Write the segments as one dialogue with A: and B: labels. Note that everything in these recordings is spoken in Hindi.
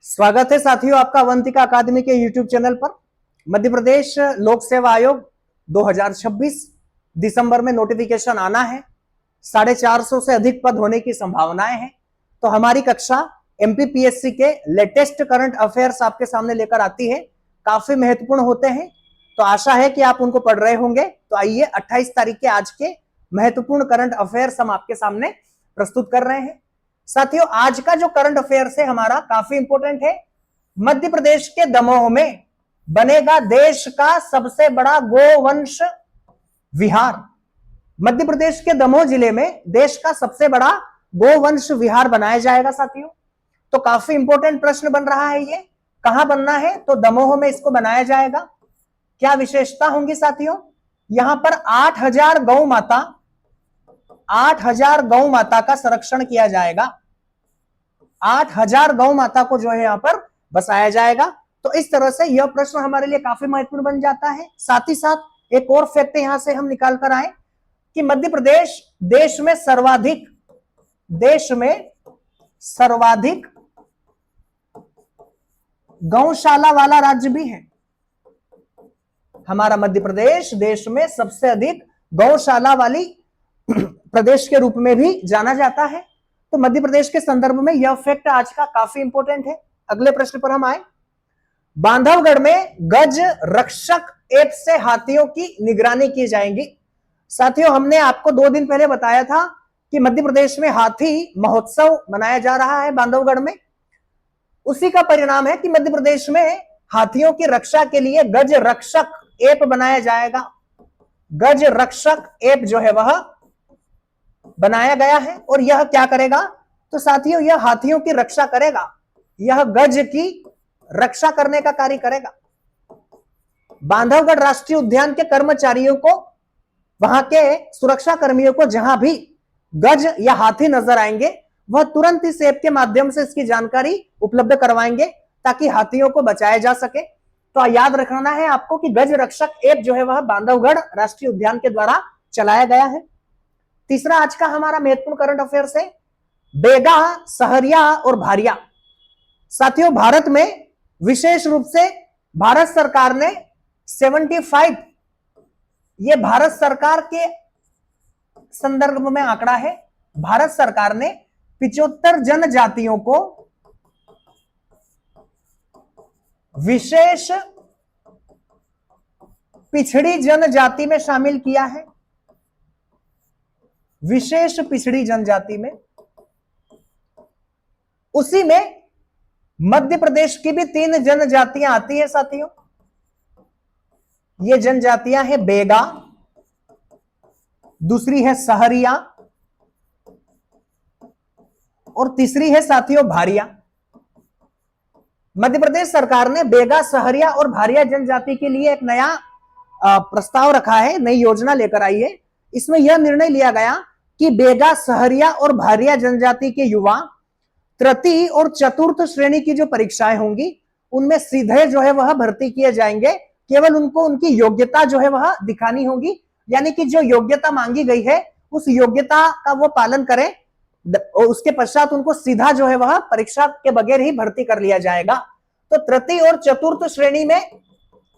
A: स्वागत है साथियों आपका अवंतिका अकादमी के YouTube चैनल पर। मध्य प्रदेश लोक सेवा आयोग 2026 दिसंबर में नोटिफिकेशन आना है। 450 से अधिक पद होने की संभावनाएं हैं। तो हमारी कक्षा MPPSC के लेटेस्ट करंट अफेयर्स आपके सामने लेकर आती है। काफी महत्वपूर्ण होते हैं, तो आशा है कि आप उनको पढ़ रहे होंगे। तो आइए 28 तारीख के आज के महत्वपूर्ण करंट अफेयर्स हम आपके सामने प्रस्तुत कर रहे हैं। साथियों, आज का जो करंट अफेयर्स है हमारा काफी इंपॉर्टेंट है। मध्य प्रदेश के दमोह में बनेगा देश का सबसे बड़ा गोवंश विहार। मध्य प्रदेश के दमोह जिले में देश का सबसे बड़ा गोवंश विहार बनाया जाएगा साथियों। तो काफी इंपॉर्टेंट प्रश्न बन रहा है। ये कहां बनना है? तो दमोह में इसको बनाया जाएगा। क्या विशेषता होंगी साथियों? यहां पर 8000 गौ माता का संरक्षण किया जाएगा। 8000 गौ माता को जो है यहां पर बसाया जाएगा। तो इस तरह से यह प्रश्न हमारे लिए काफी महत्वपूर्ण बन जाता है। साथ ही साथ एक और फैक्ट यहां से हम निकाल कर आए कि मध्य प्रदेश देश में सर्वाधिक गौशाला वाला राज्य भी है। हमारा मध्य प्रदेश देश में सबसे अधिक गौशाला वाली प्रदेश के रूप में भी जाना जाता है। तो मध्य प्रदेश के संदर्भ में यह फैक्ट आज का काफी इंपॉर्टेंट है। अगले प्रश्न पर हम आए। बांधवगढ़ में गज रक्षक ऐप से हाथियों की निगरानी की जाएगी। साथियों, हमने आपको 2 दिन पहले बताया था कि मध्य प्रदेश में हाथी महोत्सव मनाया जा रहा है बांधवगढ़ में। उसी का परिणाम है कि मध्य प्रदेश में हाथियों की रक्षा के लिए गज रक्षक ऐप बनाया जाएगा। गज रक्षक ऐप जो है वह बनाया गया है और यह क्या करेगा? तो साथियों, यह हाथियों की रक्षा करेगा। यह गज की रक्षा करने का कार्य करेगा। बांधवगढ़ राष्ट्रीय उद्यान के कर्मचारियों को, वहां के सुरक्षा कर्मियों को जहां भी गज या हाथी नजर आएंगे वह तुरंत इस ऐप के माध्यम से इसकी जानकारी उपलब्ध करवाएंगे ताकि हाथियों को बचाया जा सके। तो याद रखना है आपको कि गज रक्षक ऐप जो है वह बांधवगढ़ राष्ट्रीय उद्यान के द्वारा चलाया गया है। तीसरा आज का हमारा महत्वपूर्ण करंट अफेयर्स है बेगा, सहरिया और भारिया। साथियों, भारत में विशेष रूप से भारत सरकार ने 75, ये भारत सरकार के संदर्भ में आंकड़ा है। भारत सरकार ने 75 जनजातियों को विशेष पिछड़ी जनजाति में शामिल किया है। विशेष पिछड़ी जनजाति में, उसी में मध्य प्रदेश की भी 3 जनजातियां आती है साथियों। ये जनजातियां हैं बेगा, दूसरी है सहरिया और तीसरी है साथियों भारिया। मध्य प्रदेश सरकार ने बेगा, सहरिया और भारिया जनजाति के लिए एक नया प्रस्ताव रखा है, नई योजना लेकर आई है। इसमें यह निर्णय लिया गया कि बेगा, सहरिया और भारिया जनजाति के युवा तृतीय और चतुर्थ श्रेणी की जो परीक्षाएं होंगी उनमें सीधे जो है वह भर्ती किए जाएंगे। केवल उनको उनकी योग्यता जो है वह दिखानी होगी, यानी कि जो योग्यता मांगी गई है उस योग्यता का वो पालन करें और उसके पश्चात उनको सीधा जो है वह परीक्षा के बगैर ही भर्ती कर लिया जाएगा। तो तृतीय और चतुर्थ श्रेणी में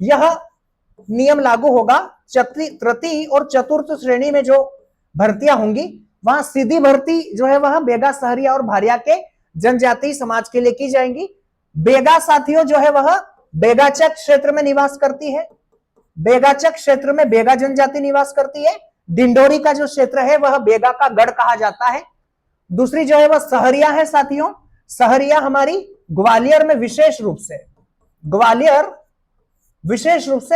A: यह नियम लागू होगा। तृतीय और चतुर्थ श्रेणी में जो भर्तियां होंगी वहां सीधी भर्ती जो है वह बेगा, सहरिया और भारिया के जनजातीय समाज के लिए की जाएंगी। बेगा साथियों जो है वह बेगाचक क्षेत्र में निवास करती है। बेगाचक क्षेत्र में बेगा जनजाति निवास करती है। डिंडोरी का जो क्षेत्र है वह बेगा का गढ़ कहा जाता है। दूसरी जो है वह सहरिया है साथियों। सहरिया हमारी ग्वालियर में विशेष रूप से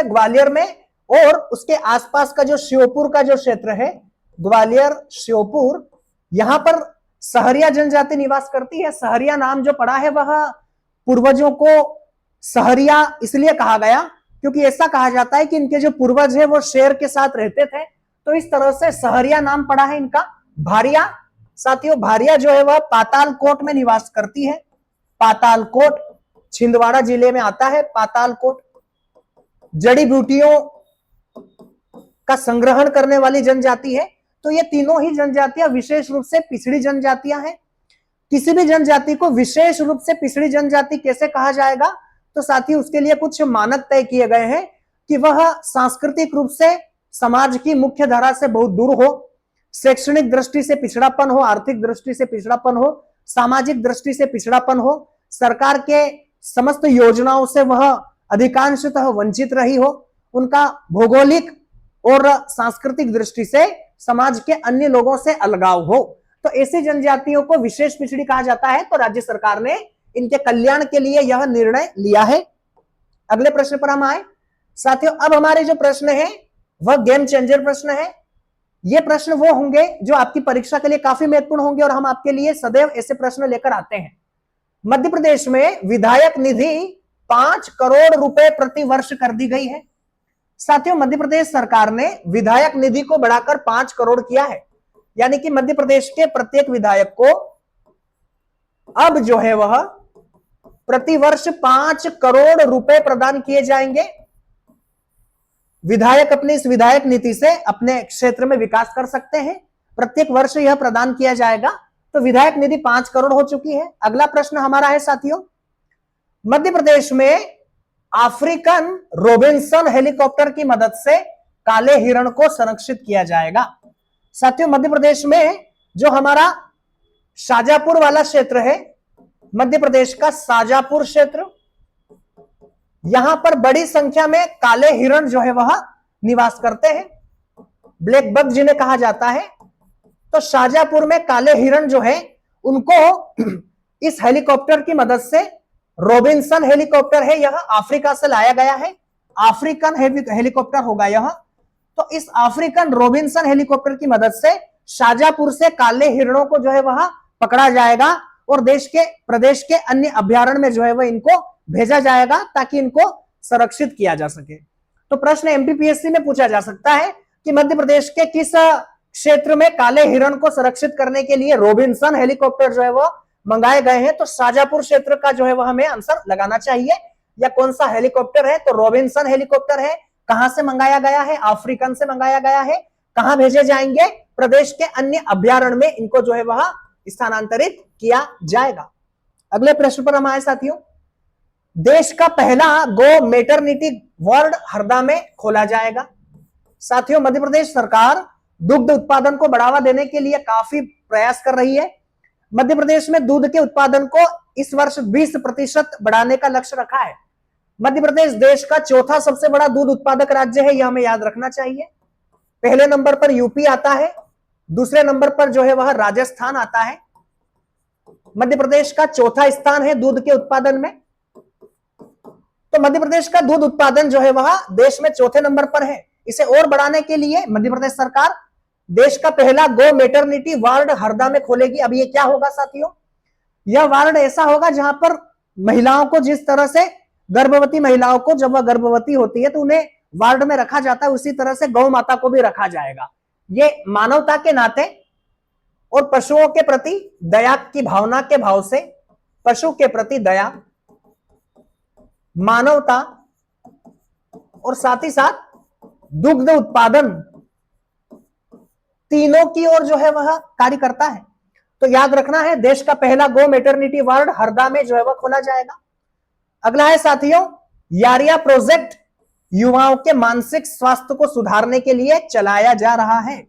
A: ग्वालियर में और उसके आसपास का जो श्योपुर का जो क्षेत्र है, ग्वालियर, श्योपुर, यहां पर सहरिया जनजाति निवास करती है। सहरिया नाम जो पड़ा है वह पूर्वजों को सहरिया इसलिए कहा गया क्योंकि ऐसा कहा जाता है कि इनके जो पूर्वज है वो शेर के साथ रहते थे, तो इस तरह से सहरिया नाम पड़ा है इनका। भारिया साथियों, भारिया जो है वह पातालकोट में निवास करती है। पातालकोट छिंदवाड़ा जिले में आता है। पातालकोट जड़ी बूटियों का संग्रहण करने वाली जनजाति है। तो ये तीनों ही जनजातियां विशेष रूप से पिछड़ी जनजातियां हैं। किसी भी जनजाति को विशेष रूप से पिछड़ी जनजाति कैसे कहा जाएगा? तो साथियों उसके लिए कुछ मानक तय किए गए हैं कि वह सांस्कृतिक रूप से समाज की मुख्य धारा से बहुत दूर हो, शैक्षणिक दृष्टि से पिछड़ापन हो, आर्थिक दृष्टि से पिछड़ापन हो, सामाजिक दृष्टि से पिछड़ापन हो, सरकार के समस्त योजनाओं से वह अधिकांशतः वंचित रही हो, उनका भौगोलिक और सांस्कृतिक दृष्टि से समाज के अन्य लोगों से अलगाव हो, तो ऐसी जनजातियों को विशेष पिछड़ी कहा जाता है। तो राज्य सरकार ने इनके कल्याण के लिए यह निर्णय लिया है। अगले प्रश्न पर हम आए साथियों। अब हमारे जो प्रश्न है वह गेम चेंजर प्रश्न है। ये प्रश्न वो होंगे जो आपकी परीक्षा के लिए काफी महत्वपूर्ण होंगे और हम आपके लिए सदैव ऐसे प्रश्न लेकर आते हैं। मध्य प्रदेश में विधायक निधि 5 करोड़ रुपए प्रति वर्ष कर दी गई है। साथियों मध्य प्रदेश सरकार ने विधायक निधि को बढ़ाकर 5 करोड़ किया है, यानी कि मध्य प्रदेश के प्रत्येक विधायक को अब जो है वह प्रति वर्ष 5 करोड़ रुपए प्रदान किए जाएंगे। विधायक अपनी इस विधायक नीति से अपने क्षेत्र में विकास कर सकते हैं। प्रत्येक वर्ष यह प्रदान किया जाएगा। तो विधायक निधि 5 करोड़ हो चुकी है। अगला प्रश्न हमारा है साथियों, मध्य प्रदेश में अफ्रीकन रोबिन्सन हेलीकॉप्टर की मदद से काले हिरण को संरक्षित किया जाएगा। साथियों मध्य प्रदेश में जो हमारा शाजापुर वाला क्षेत्र है, मध्य प्रदेश का शाजापुर क्षेत्र, यहां पर बड़ी संख्या में काले हिरण जो है वह निवास करते हैं, ब्लैक बग जिन्हें कहा जाता है। तो शाजापुर में काले हिरण जो है उनको इस हेलीकॉप्टर की मदद से, रोबिन्सन हेलीकॉप्टर है यह, अफ्रीका से लाया गया है, अफ्रीकन हेलीकॉप्टर होगा यह। तो इस अफ्रीकन रोबिन्सन हेलीकॉप्टर की मदद से शाजापुर से काले हिरणों को जो है वह पकड़ा जाएगा और प्रदेश के अन्य अभ्यारण्य में जो है वह इनको भेजा जाएगा ताकि इनको संरक्षित किया जा सके। तो प्रश्न एमपीपीएससी में पूछा जा सकता है कि मध्य प्रदेश के किस क्षेत्र में काले हिरण को संरक्षित करने के लिए रोबिन्सन हेलीकॉप्टर जो है वह मंगाए गए हैं। तो शाजापुर क्षेत्र का जो है वह हमें आंसर लगाना चाहिए। या कौन सा हेलीकॉप्टर है? तो रोबिन्सन हेलीकॉप्टर है। कहां से मंगाया गया है? अफ्रीकन से मंगाया गया है। कहां भेजे जाएंगे? प्रदेश के अन्य अभ्यारण्य में इनको जो है वह स्थानांतरित किया जाएगा। अगले प्रश्न पर हम आए साथियों, देश का पहला गो मैटरनिटी वार्ड हरदा में खोला जाएगा। साथियों मध्य प्रदेश सरकार दुग्ध उत्पादन को बढ़ावा देने के लिए काफी प्रयास कर रही है। मध्य प्रदेश में दूध के उत्पादन को इस वर्ष 20% बढ़ाने का लक्ष्य रखा है। मध्य प्रदेश देश का चौथा सबसे बड़ा दूध उत्पादक राज्य है, यह हमें याद रखना चाहिए। पहले नंबर पर यूपी आता है, दूसरे नंबर पर जो है वह राजस्थान आता है। मध्य प्रदेश का चौथा स्थान है दूध के उत्पादन में। तो मध्य प्रदेश का दूध उत्पादन जो है वह देश में चौथे नंबर पर है। इसे और बढ़ाने के लिए मध्य प्रदेश सरकार देश का पहला गो मैटरनिटी वार्ड हरदा में खोलेगी। अब ये क्या होगा साथियों? यह वार्ड ऐसा होगा जहां पर महिलाओं को, जिस तरह से गर्भवती महिलाओं को जब वह गर्भवती होती है तो उन्हें वार्ड में रखा जाता है, उसी तरह से गौ माता को भी रखा जाएगा। ये मानवता के नाते और पशुओं के प्रति दया की भावना के भाव से, पशु के प्रति दया, मानवता और साथ ही साथ दुग्ध उत्पादन, तीनों की ओर जो है वह कार्य करता है। तो याद रखना है, देश का पहला गो मैटरनिटी वार्ड हरदा में जो है वह खोला जाएगा। अगला है साथियों, यारिया प्रोजेक्ट युवाओं के मानसिक स्वास्थ्य को सुधारने के लिए चलाया जा रहा है।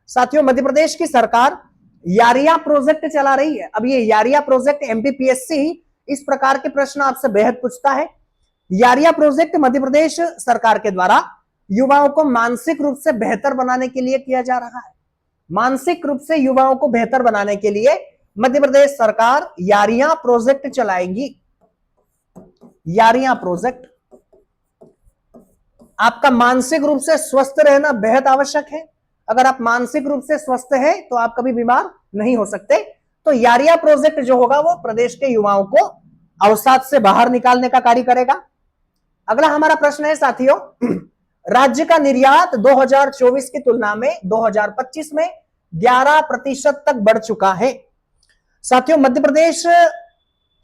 A: साथियों मध्य प्रदेश की सरकार यारिया प्रोजेक्ट चला रही है। अब ये यारिया प्रोजेक्ट एमपीपीएससी इस प्रकार के प्रश्न आपसे बेहद पूछता है। यारिया प्रोजेक्ट मध्य प्रदेश सरकार के द्वारा युवाओं को मानसिक रूप से बेहतर बनाने के लिए किया जा रहा है। मानसिक रूप से युवाओं को बेहतर बनाने के लिए मध्य प्रदेश सरकार यारिया प्रोजेक्ट चलाएगी। यारिया प्रोजेक्ट, आपका मानसिक रूप से स्वस्थ रहना बेहद आवश्यक है। अगर आप मानसिक रूप से स्वस्थ हैं तो आप कभी बीमार नहीं हो सकते। तो यारिया प्रोजेक्ट जो होगा वो प्रदेश के युवाओं को अवसाद से बाहर निकालने का कार्य करेगा। अगला हमारा प्रश्न है साथियों, राज्य का निर्यात 2024 की तुलना में 2025 में 11% तक बढ़ चुका है। साथियों मध्य प्रदेश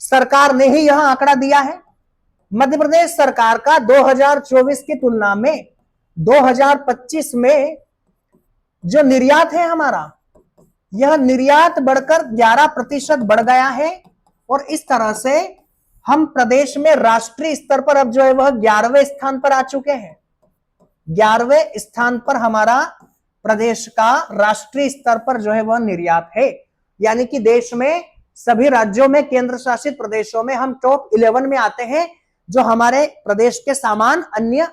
A: सरकार ने ही यह आंकड़ा दिया है। मध्य प्रदेश सरकार का 2024 की तुलना में 2025 में जो निर्यात है हमारा, यह निर्यात बढ़कर 11% बढ़ गया है और इस तरह से हम प्रदेश में राष्ट्रीय स्तर पर अब जो है वह 11वें स्थान पर आ चुके हैं। 11वें स्थान पर हमारा प्रदेश का राष्ट्रीय स्तर पर जो है वह निर्यात है, यानी कि देश में सभी राज्यों में, केंद्र शासित प्रदेशों में हम टॉप 11 में आते हैं। जो हमारे प्रदेश के सामान अन्य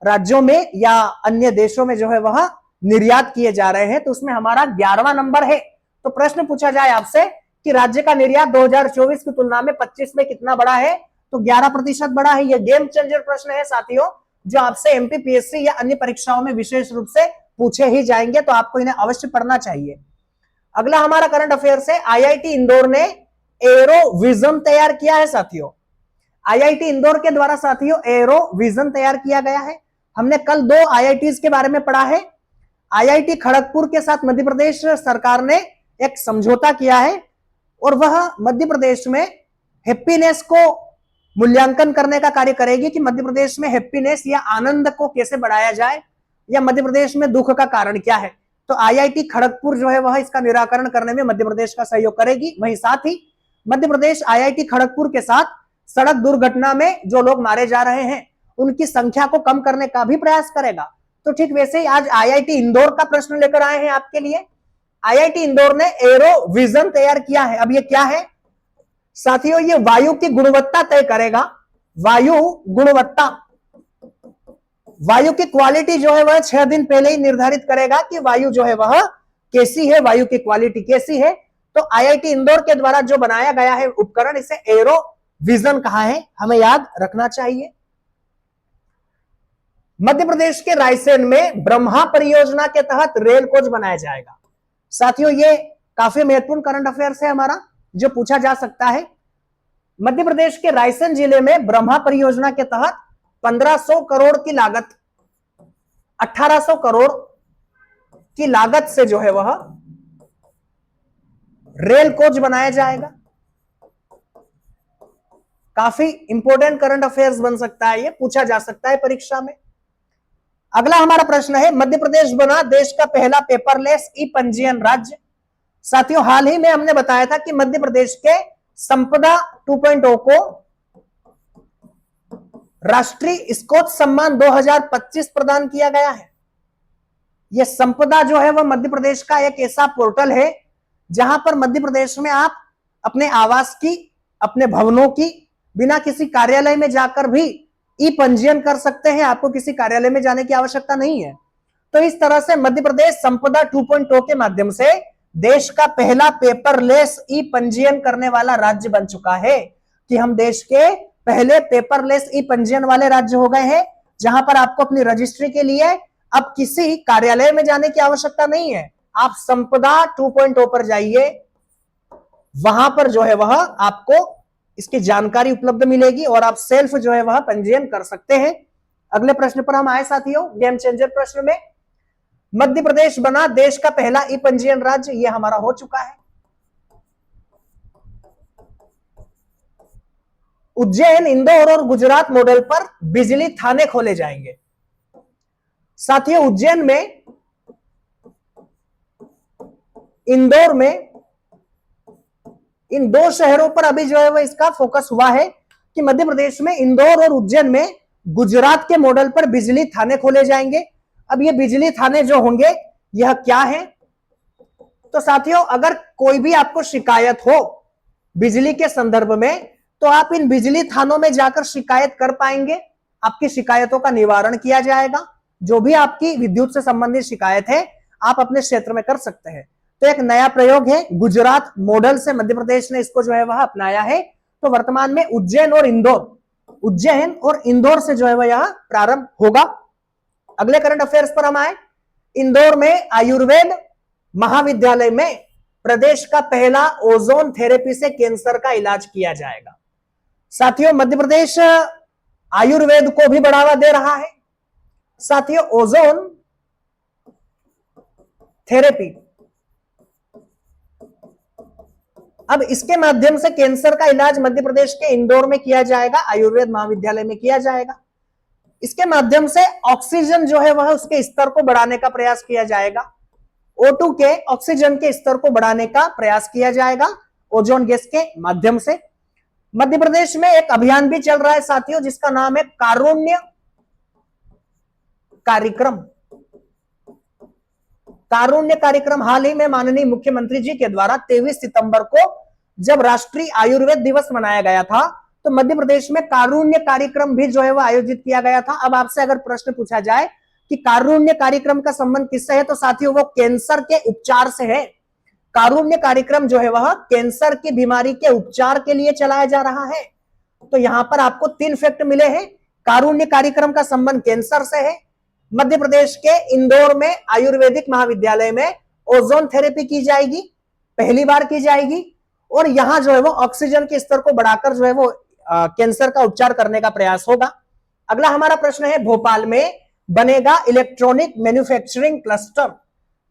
A: राज्यों में या अन्य देशों में जो है वह निर्यात किए जा रहे हैं, तो उसमें हमारा 11वां नंबर है। तो प्रश्न पूछा जाए आपसे कि राज्य का निर्यात 2024 की तुलना में 25 में कितना बढ़ा है, तो 11% बढ़ा है। यह गेम चेंजर प्रश्न है साथियों, जो आपसे एमपीपीएससी या अन्य परीक्षाओं में विशेष रूप से पूछे ही जाएंगे, तो आपको इन्हें अवश्य पढ़ना चाहिए। अगला हमारा करंट अफेयर्स है, आईआईटी इंदौर ने एरो विजन तैयार किया है साथियों। आईआईटी इंदौर के द्वारा साथियों एरो विजन तैयार किया गया है। हमने कल 2 आईआईटीज के बारे में पढ़ा है। आईआईटी खड़गपुर के साथ मध्य प्रदेश सरकार ने एक समझौता किया है और वह मध्य प्रदेश में हैप्पीनेस को मूल्यांकन करने का कार्य करेगी कि मध्य प्रदेश में हैप्पीनेस या आनंद को कैसे बढ़ाया जाए, या मध्य प्रदेश में दुख का कारण क्या है। तो आईआईटी खड़गपुर जो है वह इसका निराकरण करने में मध्य प्रदेश का सहयोग करेगी। वहीं साथ ही मध्य प्रदेश आईआईटी खड़गपुर के साथ सड़क दुर्घटना में जो लोग मारे जा रहे हैं उनकी संख्या को कम करने का भी प्रयास करेगा। तो ठीक वैसे ही आज आईआईटी इंदौर का प्रश्न लेकर आए हैं आपके लिए। आईआईटी इंदौर ने एरो विजन तैयार किया है। अब ये क्या है साथियों, ये वायु की गुणवत्ता तय करेगा। वायु गुणवत्ता, वायु की क्वालिटी जो है वह 6 दिन पहले ही निर्धारित करेगा कि वायु जो है वह कैसी है, वायु की क्वालिटी कैसी है। तो आईआईटी इंदौर के द्वारा जो बनाया गया है उपकरण, इसे एरो विजन कहा है, हमें याद रखना चाहिए। मध्य प्रदेश के रायसेन में ब्रह्मा परियोजना के तहत रेल कोच बनाया जाएगा। साथियों ये काफी महत्वपूर्ण करंट अफेयर्स है हमारा, जो पूछा जा सकता है। मध्य प्रदेश के रायसेन जिले में ब्रह्मा परियोजना के तहत 1500 करोड़ की लागत, 1800 करोड़ की लागत से जो है वह रेल कोच बनाया जाएगा। काफी इंपॉर्टेंट करंट अफेयर्स बन सकता है, ये पूछा जा सकता है परीक्षा में। अगला हमारा प्रश्न है, मध्य प्रदेश बना देश का पहला पेपरलेस ई पंजीयन राज्य। साथियों हाल ही में हमने बताया था कि मध्य प्रदेश के संपदा 2.0 को राष्ट्रीय स्कोच सम्मान 2025 प्रदान किया गया है। यह संपदा जो है वह मध्य प्रदेश का एक ऐसा पोर्टल है जहां पर मध्य प्रदेश में आप अपने आवास की, अपने भवनों की बिना किसी कार्यालय में जाकर भी ई पंजीयन कर सकते हैं। आपको किसी कार्यालय में जाने की आवश्यकता नहीं है। तो इस तरह से मध्य प्रदेश संपदा 2.0 के माध्यम से देश का पहला पेपरलेस ई पंजीयन करने वाला राज्य बन चुका है, कि हम देश के पहले पेपरलेस ई पंजीयन वाले राज्य हो गए हैं, जहां पर आपको अपनी रजिस्ट्री के लिए अब किसी कार्यालय में जाने की आवश्यकता नहीं है। आप संपदा 2.0 पर जाइए, वहां पर जो है वह आपको इसकी जानकारी उपलब्ध मिलेगी और आप सेल्फ जो है वह पंजीयन कर सकते हैं। अगले प्रश्न पर हम आए साथियों, गेम चेंजर प्रश्न में। मध्य प्रदेश बना देश का पहला ई पंजीयन राज्य, यह हमारा हो चुका है। उज्जैन, इंदौर और गुजरात मॉडल पर बिजली थाने खोले जाएंगे। साथियों उज्जैन में, इंदौर में, इन 2 शहरों पर अभी जो है वह इसका फोकस हुआ है कि मध्य प्रदेश में इंदौर और उज्जैन में गुजरात के मॉडल पर बिजली थाने खोले जाएंगे। अब ये बिजली थाने जो होंगे यह क्या है, तो साथियों अगर कोई भी आपको शिकायत हो बिजली के संदर्भ में, तो आप इन बिजली थानों में जाकर शिकायत कर पाएंगे। आपकी शिकायतों का निवारण किया जाएगा। जो भी आपकी विद्युत से संबंधित शिकायत है आप अपने क्षेत्र में कर सकते हैं। तो एक नया प्रयोग है, गुजरात मॉडल से मध्य प्रदेश ने इसको जो है वह अपनाया है। तो वर्तमान में उज्जैन और इंदौर से जो है वह यह प्रारंभ होगा। अगले करंट अफेयर्स पर हम आए। इंदौर में आयुर्वेद महाविद्यालय में प्रदेश का पहला ओजोन थेरेपी से कैंसर का इलाज किया जाएगा। साथियों मध्य प्रदेश आयुर्वेद को भी बढ़ावा दे रहा है। साथियों ओजोन थेरेपी, अब इसके माध्यम से कैंसर का इलाज मध्य प्रदेश के इंदौर में किया जाएगा, आयुर्वेद महाविद्यालय में किया जाएगा। इसके माध्यम से ऑक्सीजन जो है वह उसके स्तर को बढ़ाने का प्रयास किया जाएगा। O2 के ऑक्सीजन के स्तर को बढ़ाने का प्रयास किया जाएगा ओजोन गैस के माध्यम से। मध्य प्रदेश में एक अभियान भी चल रहा है साथियों, जिसका नाम है कारुण्य कार्यक्रम। कारुण्य कार्यक्रम हाल ही में माननीय मुख्यमंत्री जी के द्वारा 23 सितंबर को जब राष्ट्रीय आयुर्वेद दिवस मनाया गया था, तो मध्य प्रदेश में कारुण्य कार्यक्रम भी जो है वह आयोजित किया गया था। अब आपसे अगर प्रश्न पूछा जाए कि कारुण्य कार्यक्रम का संबंध किससे है, तो साथियों वो कैंसर के उपचार से है। कारुण्य कार्यक्रम जो है वह कैंसर की बीमारी के उपचार के लिए चलाया जा रहा है। तो यहां पर आपको 3 फैक्ट मिले हैं। कारुण्य कार्यक्रम का संबंध कैंसर से है, मध्य प्रदेश के इंदौर में आयुर्वेदिक महाविद्यालय में ओजोन थेरेपी की जाएगी, पहली बार की जाएगी, और यहां जो है वो ऑक्सीजन के स्तर को बढ़ाकर जो है वो कैंसर का उपचार करने का प्रयास होगा। अगला हमारा प्रश्न है, भोपाल में बनेगा इलेक्ट्रॉनिक मैन्युफैक्चरिंग क्लस्टर।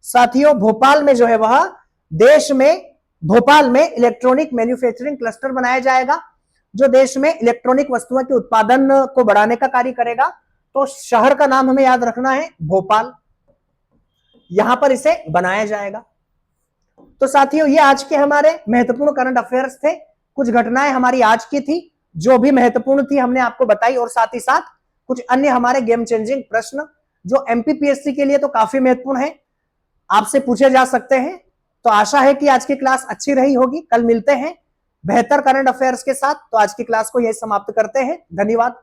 A: साथियों भोपाल में जो है वह देश में, भोपाल में इलेक्ट्रॉनिक मैन्युफैक्चरिंग क्लस्टर बनाया जाएगा, जो देश में इलेक्ट्रॉनिक वस्तुओं के उत्पादन को बढ़ाने का कार्य करेगा। तो शहर का नाम हमें याद रखना है भोपाल, यहां पर इसे बनाया जाएगा। तो साथियों ये आज के हमारे महत्वपूर्ण करंट अफेयर्स थे। कुछ घटनाएं हमारी आज की थी जो भी महत्वपूर्ण थी हमने आपको बताई, और साथ ही साथ कुछ अन्य हमारे गेम चेंजिंग प्रश्न जो एमपीपीएससी के लिए तो काफी महत्वपूर्ण है, आपसे पूछे जा सकते हैं। तो आशा है कि आज की क्लास अच्छी रही होगी। कल मिलते हैं बेहतर करंट अफेयर्स के साथ। तो आज की क्लास को यही समाप्त करते हैं। धन्यवाद।